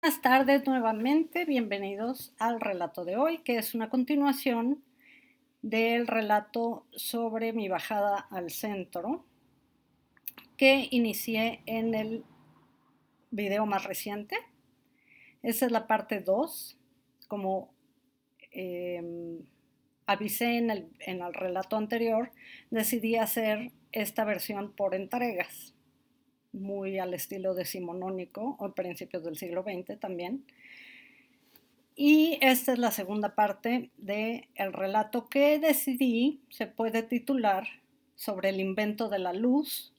Buenas tardes nuevamente, bienvenidos al relato de hoy, que es una continuación del relato sobre mi bajada al centro que inicié en el video más reciente. Esa es la parte 2, como eh, avisé en el relato anterior, decidí hacer esta versión por entregas, muy al estilo decimonónico o principios del siglo XX también. Y esta es la segunda parte del relato que decidí se puede titular sobre el invento de la luz,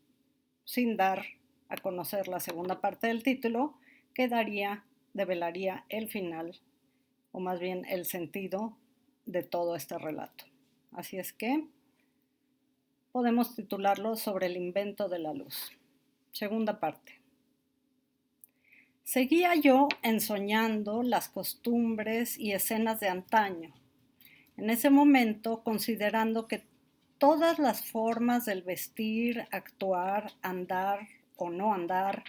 sin dar a conocer la segunda parte del título, que develaría el final, o más bien el sentido de todo este relato. Así es que podemos titularlo sobre el invento de la luz. Segunda parte. Seguía yo ensoñando las costumbres y escenas de antaño, en ese momento considerando que todas las formas del vestir, actuar, andar o no andar,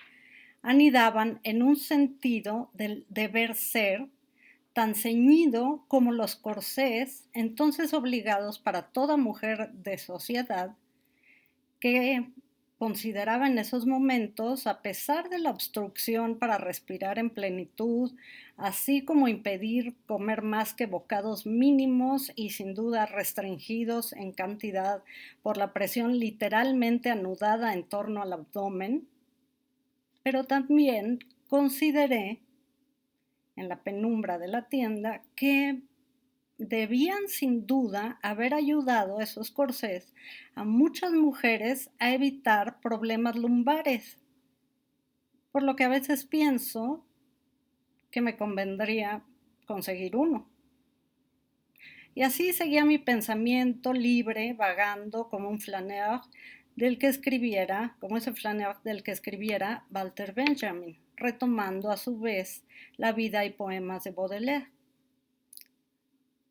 anidaban en un sentido del deber ser tan ceñido como los corsés, entonces obligados para toda mujer de sociedad, que consideraba en esos momentos, a pesar de la obstrucción para respirar en plenitud, así como impedir comer más que bocados mínimos y sin duda restringidos en cantidad por la presión literalmente anudada en torno al abdomen, pero también consideré en la penumbra de la tienda que debían sin duda haber ayudado esos corsés a muchas mujeres a evitar problemas lumbares, por lo que a veces pienso que me convendría conseguir uno. Y así seguía mi pensamiento libre, vagando como un flaneur como ese flaneur del que escribiera Walter Benjamin, retomando a su vez la vida y poemas de Baudelaire,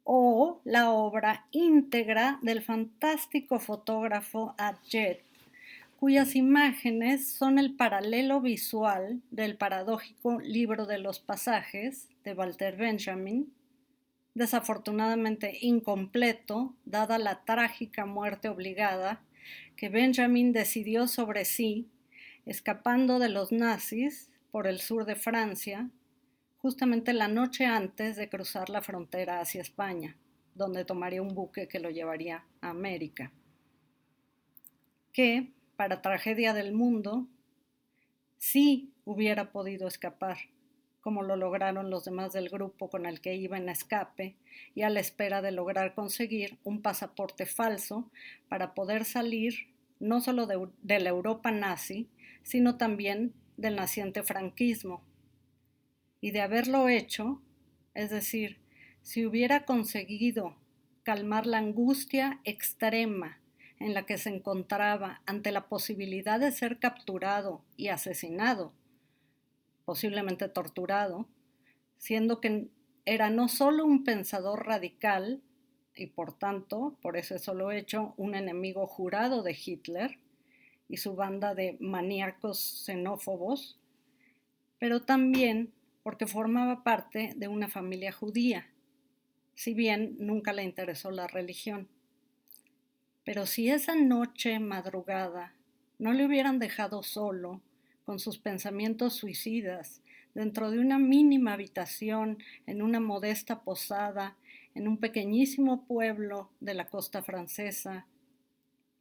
o la obra íntegra del fantástico fotógrafo Adjet, cuyas imágenes son el paralelo visual del paradójico Libro de los Pasajes de Walter Benjamin, desafortunadamente incompleto, dada la trágica muerte obligada que Benjamin decidió sobre sí, escapando de los nazis por el sur de Francia, justamente la noche antes de cruzar la frontera hacia España, donde tomaría un buque que lo llevaría a América. Que, para tragedia del mundo, sí hubiera podido escapar, como lo lograron los demás del grupo con el que iba en escape y a la espera de lograr conseguir un pasaporte falso para poder salir no solo de la Europa nazi, sino también del naciente franquismo. Y de haberlo hecho, es decir, si hubiera conseguido calmar la angustia extrema en la que se encontraba ante la posibilidad de ser capturado y asesinado, posiblemente torturado, siendo que era no solo un pensador radical y por tanto, por ese solo hecho, un enemigo jurado de Hitler y su banda de maníacos xenófobos, pero también porque formaba parte de una familia judía, si bien nunca le interesó la religión. Pero si esa noche madrugada no le hubieran dejado solo, con sus pensamientos suicidas, dentro de una mínima habitación, en una modesta posada, en un pequeñísimo pueblo de la costa francesa,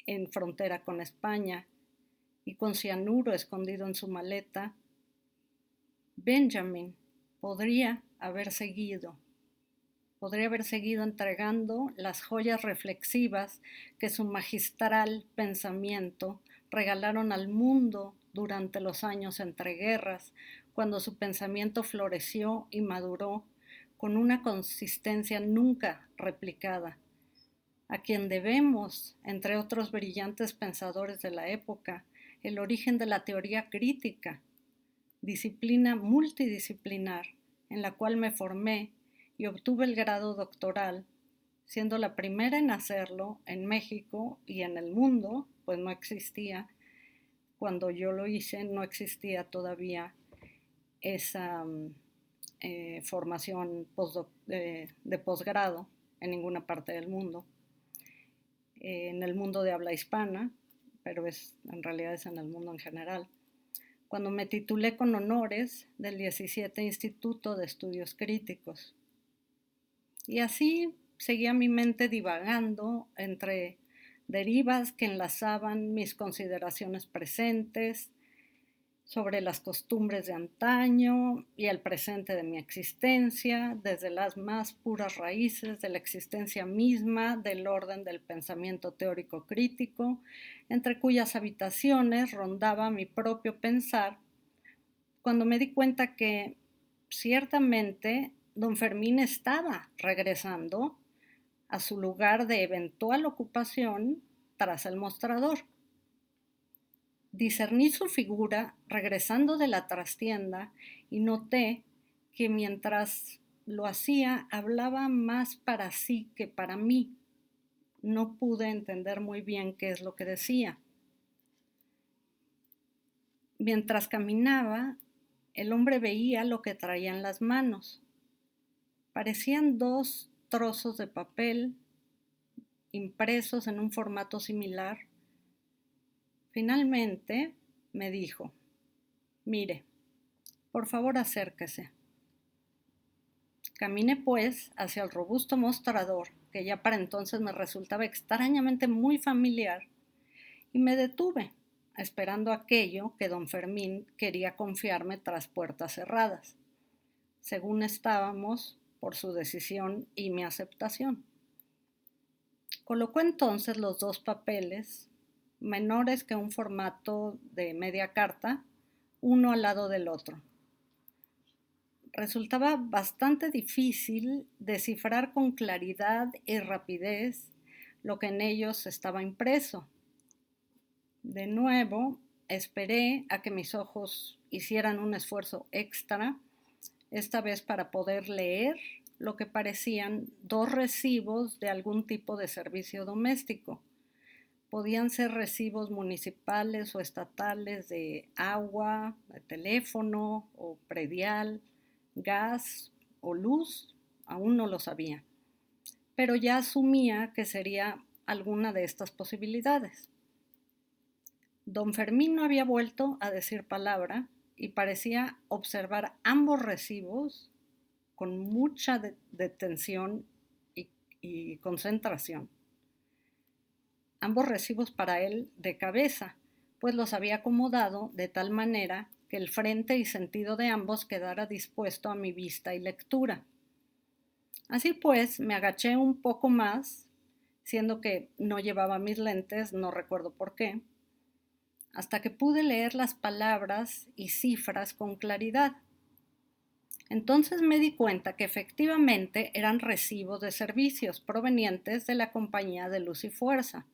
en frontera con España, y con cianuro escondido en su maleta, Benjamin podría haber seguido entregando las joyas reflexivas que su magistral pensamiento regalaron al mundo durante los años entre guerras, cuando su pensamiento floreció y maduró con una consistencia nunca replicada, a quien debemos, entre otros brillantes pensadores de la época, el origen de la teoría crítica, disciplina multidisciplinar en la cual me formé y obtuve el grado doctoral, siendo la primera en hacerlo en México y en el mundo, pues no existía, cuando yo lo hice no existía todavía esa formación de posgrado en ninguna parte del mundo, en el mundo de habla hispana, pero en realidad es en el mundo en general. Cuando me titulé con honores del 17 Instituto de Estudios Críticos. Y así seguía mi mente divagando entre derivas que enlazaban mis consideraciones presentes sobre las costumbres de antaño y el presente de mi existencia, desde las más puras raíces de la existencia misma, del orden del pensamiento teórico crítico, entre cuyas habitaciones rondaba mi propio pensar, cuando me di cuenta que ciertamente don Fermín estaba regresando a su lugar de eventual ocupación tras el mostrador. Discerní su figura regresando de la trastienda y noté que mientras lo hacía hablaba más para sí que para mí. No pude entender muy bien qué es lo que decía. Mientras caminaba, el hombre veía lo que traía en las manos. Parecían 2 trozos de papel impresos en un formato similar. Finalmente me dijo: mire, por favor acérquese. Caminé pues hacia el robusto mostrador, que ya para entonces me resultaba extrañamente muy familiar, y me detuve, esperando aquello que don Fermín quería confiarme tras puertas cerradas, según estábamos por su decisión y mi aceptación. Colocó entonces los 2 papeles, menores que un formato de media carta, uno al lado del otro. Resultaba bastante difícil descifrar con claridad y rapidez lo que en ellos estaba impreso. De nuevo, esperé a que mis ojos hicieran un esfuerzo extra, esta vez para poder leer lo que parecían 2 recibos de algún tipo de servicio doméstico. Podían ser recibos municipales o estatales de agua, de teléfono o predial, gas o luz, aún no lo sabía, pero ya asumía que sería alguna de estas posibilidades. Don Fermín no había vuelto a decir palabra y parecía observar ambos recibos con mucha detención y concentración. Ambos recibos para él de cabeza, pues los había acomodado de tal manera que el frente y sentido de ambos quedara dispuesto a mi vista y lectura. Así pues, me agaché un poco más, siendo que no llevaba mis lentes, no recuerdo por qué, hasta que pude leer las palabras y cifras con claridad. Entonces me di cuenta que efectivamente eran recibos de servicios provenientes de la compañía de Luz y Fuerza.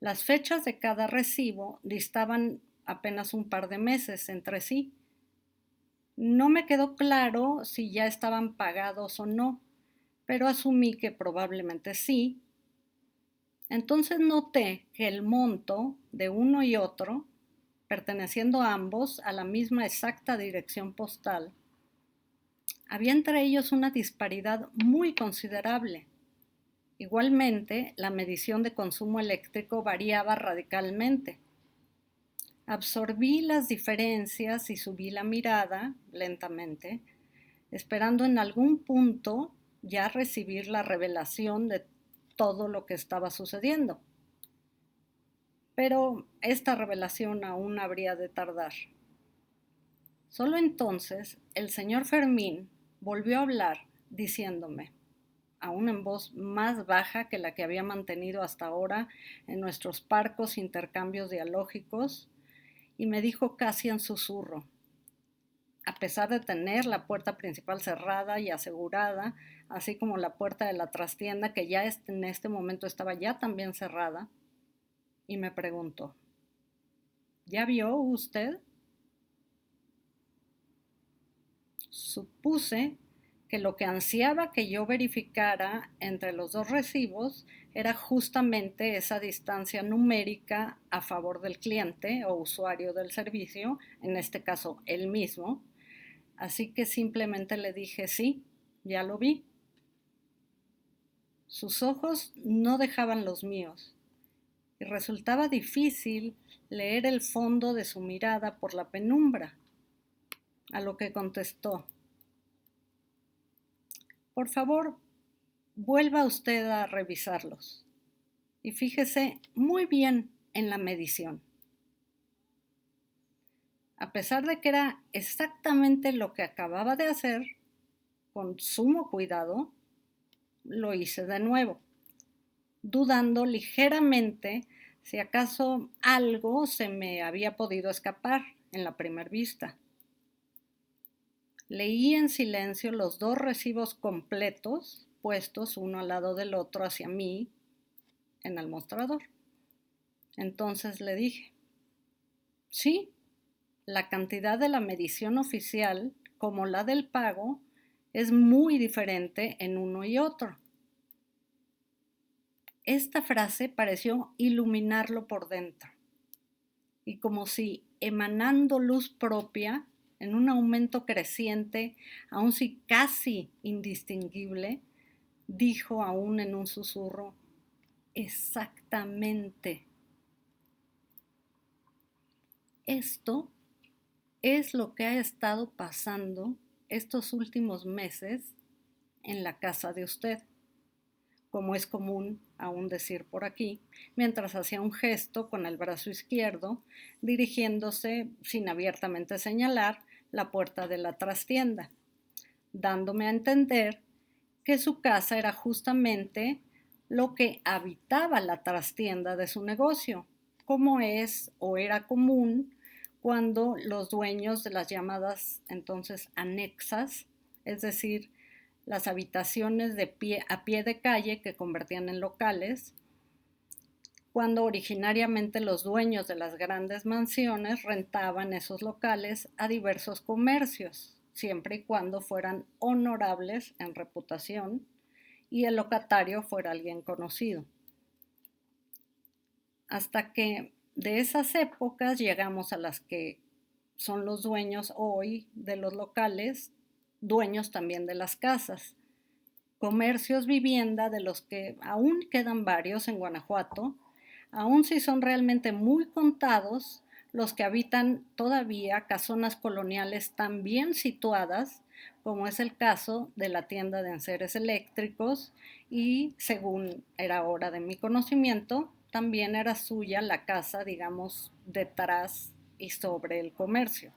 Las fechas de cada recibo distaban apenas un par de meses entre sí. No me quedó claro si ya estaban pagados o no, pero asumí que probablemente sí. Entonces noté que el monto de uno y otro, perteneciendo a ambos a la misma exacta dirección postal, había entre ellos una disparidad muy considerable. Igualmente, la medición de consumo eléctrico variaba radicalmente. Absorbí las diferencias y subí la mirada lentamente, esperando en algún punto ya recibir la revelación de todo lo que estaba sucediendo. Pero esta revelación aún habría de tardar. Solo entonces el señor Fermín volvió a hablar diciéndome, aún en voz más baja que la que había mantenido hasta ahora en nuestros parcos intercambios dialógicos, y me dijo casi en susurro: a pesar de tener la puerta principal cerrada y asegurada, así como la puerta de la trastienda que ya en este momento estaba ya también cerrada, y me preguntó: ¿ya vio usted? Supuse que lo que ansiaba que yo verificara entre los 2 recibos era justamente esa distancia numérica a favor del cliente o usuario del servicio, en este caso él mismo, Así que simplemente le dije, sí, ya lo vi. Sus ojos no dejaban los míos y resultaba difícil leer el fondo de su mirada por la penumbra, a lo que contestó, por favor, vuelva usted a revisarlos y fíjese muy bien en la medición. A pesar de que era exactamente lo que acababa de hacer, con sumo cuidado, lo hice de nuevo, dudando ligeramente si acaso algo se me había podido escapar en la primera vista. Leí en silencio los dos recibos completos puestos uno al lado del otro hacia mí en el mostrador. Entonces le dije, sí, la cantidad de la medición oficial como la del pago es muy diferente en uno y otro. Esta frase pareció iluminarlo por dentro y como si emanando luz propia en un aumento creciente, aun si casi indistinguible, dijo aún en un susurro, exactamente. Esto es lo que ha estado pasando estos últimos meses en la casa de usted, como es común aún decir por aquí, mientras hacía un gesto con el brazo izquierdo, dirigiéndose, sin abiertamente señalar, la puerta de la trastienda, dándome a entender que su casa era justamente lo que habitaba la trastienda de su negocio, como es o era común cuando los dueños de las llamadas entonces anexas, es decir, las habitaciones a pie de calle que convertían en locales, cuando originariamente los dueños de las grandes mansiones rentaban esos locales a diversos comercios, siempre y cuando fueran honorables en reputación y el locatario fuera alguien conocido. Hasta que de esas épocas llegamos a las que son los dueños hoy de los locales, dueños también de las casas, comercios vivienda de los que aún quedan varios en Guanajuato, aun si son realmente muy contados los que habitan todavía casonas coloniales tan bien situadas, como es el caso de la tienda de enseres eléctricos y, según era hora de mi conocimiento, también era suya la casa, digamos, detrás y sobre el comercio.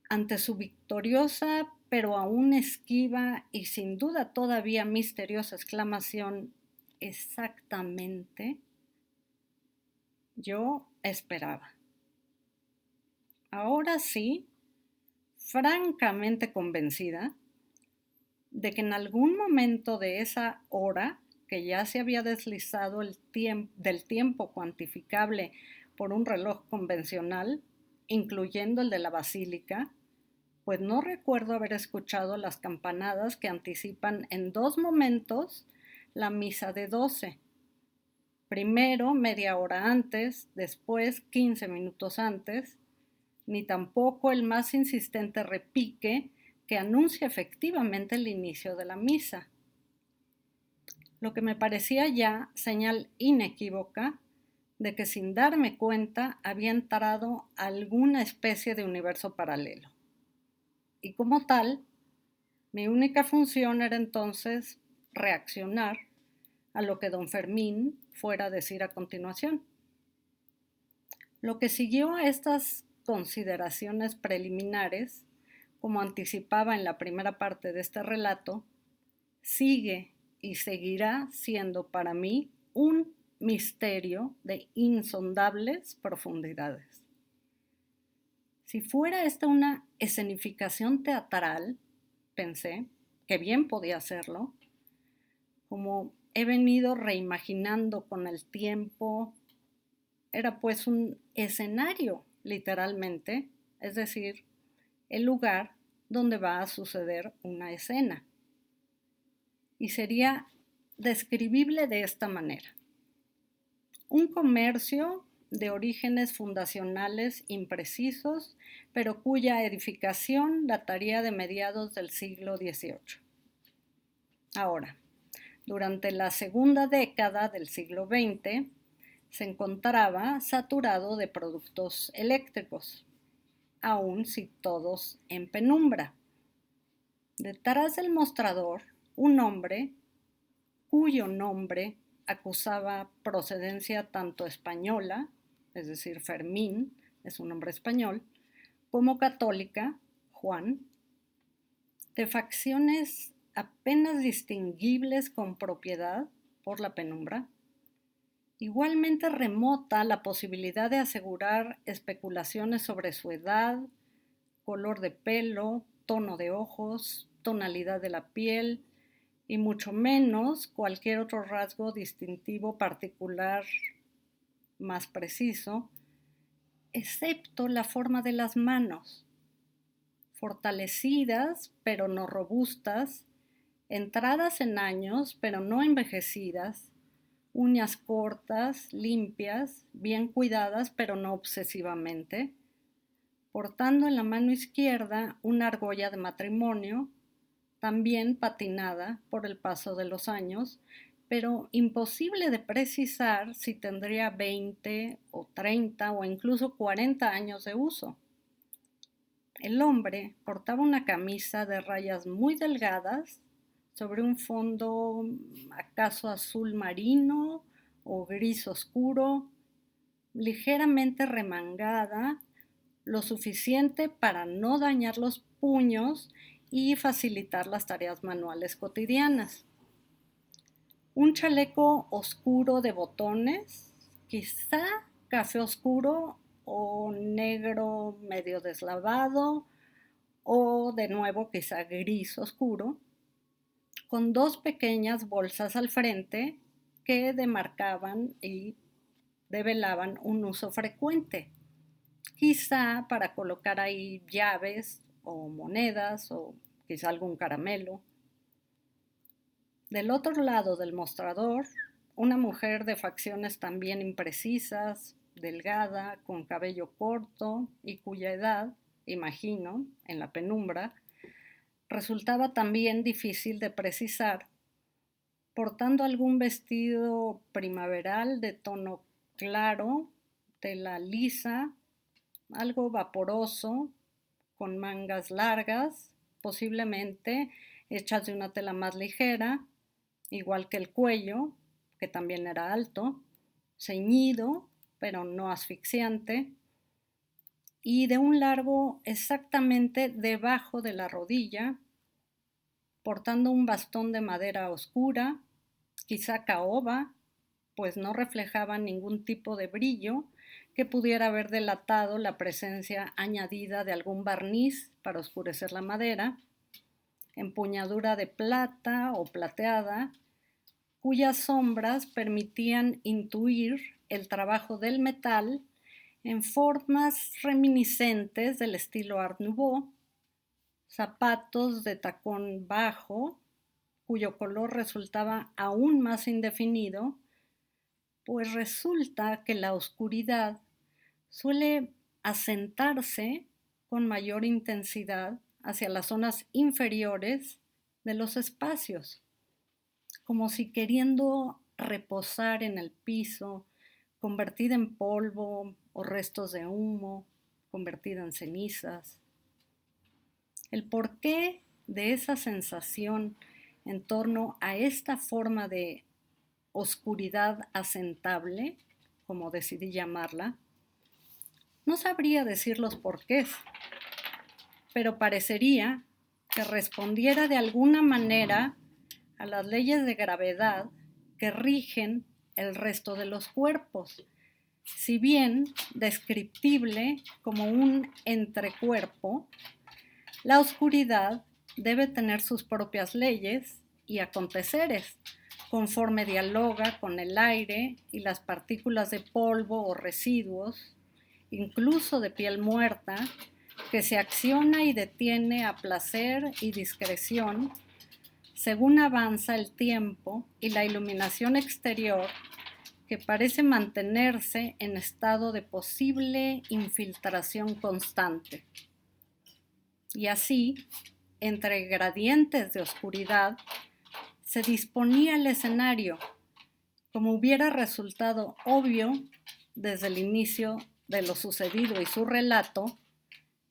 Ante su victoriosa, pero aún esquiva y sin duda todavía misteriosa exclamación, exactamente, yo esperaba. Ahora sí, francamente convencida de que en algún momento de esa hora, que ya se había deslizado del tiempo cuantificable por un reloj convencional, incluyendo el de la basílica, pues no recuerdo haber escuchado las campanadas que anticipan en dos momentos la misa de 12. Primero media hora antes, después 15 minutos antes, ni tampoco el más insistente repique que anuncia efectivamente el inicio de la misa. Lo que me parecía ya señal inequívoca de que sin darme cuenta había entrado a alguna especie de universo paralelo. Y como tal, mi única función era entonces reaccionar a lo que don Fermín fuera a decir a continuación. Lo que siguió a estas consideraciones preliminares, como anticipaba en la primera parte de este relato, sigue y seguirá siendo para mí un misterio de insondables profundidades. Si fuera esta una escenificación teatral, pensé, que bien podía hacerlo, como he venido reimaginando con el tiempo, era pues un escenario, literalmente, es decir, el lugar donde va a suceder una escena. Y sería describible de esta manera. Un comercio de orígenes fundacionales imprecisos, pero cuya edificación dataría de mediados del siglo XVIII. Ahora, durante la segunda década del siglo XX, se encontraba saturado de productos eléctricos, aun si todos en penumbra. Detrás del mostrador, un hombre cuyo nombre acusaba procedencia tanto española, es decir, Fermín es un nombre español, como católica, Juan, de facciones apenas distinguibles con propiedad por la penumbra, igualmente remota la posibilidad de asegurar especulaciones sobre su edad, color de pelo, tono de ojos, tonalidad de la piel y mucho menos cualquier otro rasgo distintivo particular más preciso, excepto la forma de las manos, fortalecidas pero no robustas, entradas en años pero no envejecidas, uñas cortas, limpias, bien cuidadas pero no obsesivamente, portando en la mano izquierda una argolla de matrimonio, también patinada por el paso de los años, pero imposible de precisar si tendría 20 o 30 o incluso 40 años de uso. El hombre portaba una camisa de rayas muy delgadas sobre un fondo acaso azul marino o gris oscuro, ligeramente remangada, lo suficiente para no dañar los puños y facilitar las tareas manuales cotidianas. Un chaleco oscuro de botones, quizá café oscuro o negro medio deslavado, o de nuevo quizá gris oscuro, con dos pequeñas bolsas al frente que demarcaban y develaban un uso frecuente, quizá para colocar ahí llaves o monedas o quizá algún caramelo. Del otro lado del mostrador, una mujer de facciones también imprecisas, delgada, con cabello corto y cuya edad, imagino, en la penumbra, resultaba también difícil de precisar, portando algún vestido primaveral de tono claro, tela lisa, algo vaporoso, con mangas largas, posiblemente hechas de una tela más ligera, igual que el cuello, que también era alto, ceñido, pero no asfixiante, y de un largo exactamente debajo de la rodilla, portando un bastón de madera oscura, quizá caoba, pues no reflejaba ningún tipo de brillo que pudiera haber delatado la presencia añadida de algún barniz para oscurecer la madera, empuñadura de plata o plateada, cuyas sombras permitían intuir el trabajo del metal en formas reminiscentes del estilo Art Nouveau, zapatos de tacón bajo, cuyo color resultaba aún más indefinido, pues resulta que la oscuridad suele asentarse con mayor intensidad hacia las zonas inferiores de los espacios, como si queriendo reposar en el piso, convertida en polvo o restos de humo, convertida en cenizas. El porqué de esa sensación en torno a esta forma de oscuridad asentable, como decidí llamarla, no sabría decir los porqués, pero parecería que respondiera de alguna manera a las leyes de gravedad que rigen el resto de los cuerpos, si bien descriptible como un entrecuerpo. La oscuridad debe tener sus propias leyes y aconteceres, conforme dialoga con el aire y las partículas de polvo o residuos, incluso de piel muerta, que se acciona y detiene a placer y discreción según avanza el tiempo y la iluminación exterior que parece mantenerse en estado de posible infiltración constante. Y así, entre gradientes de oscuridad, se disponía el escenario, como hubiera resultado obvio desde el inicio de lo sucedido y su relato.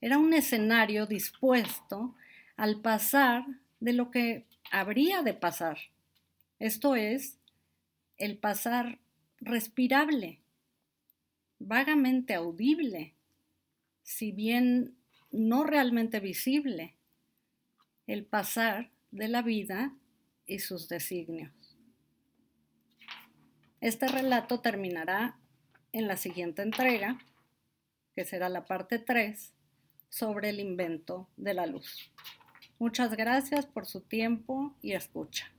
Era un escenario dispuesto al pasar de lo que habría de pasar. Esto es, el pasar respirable, vagamente audible, si bien no realmente visible, el pasar de la vida y sus designios. Este relato terminará en la siguiente entrega, que será la parte 3, sobre el invento de la luz. Muchas gracias por su tiempo y escucha.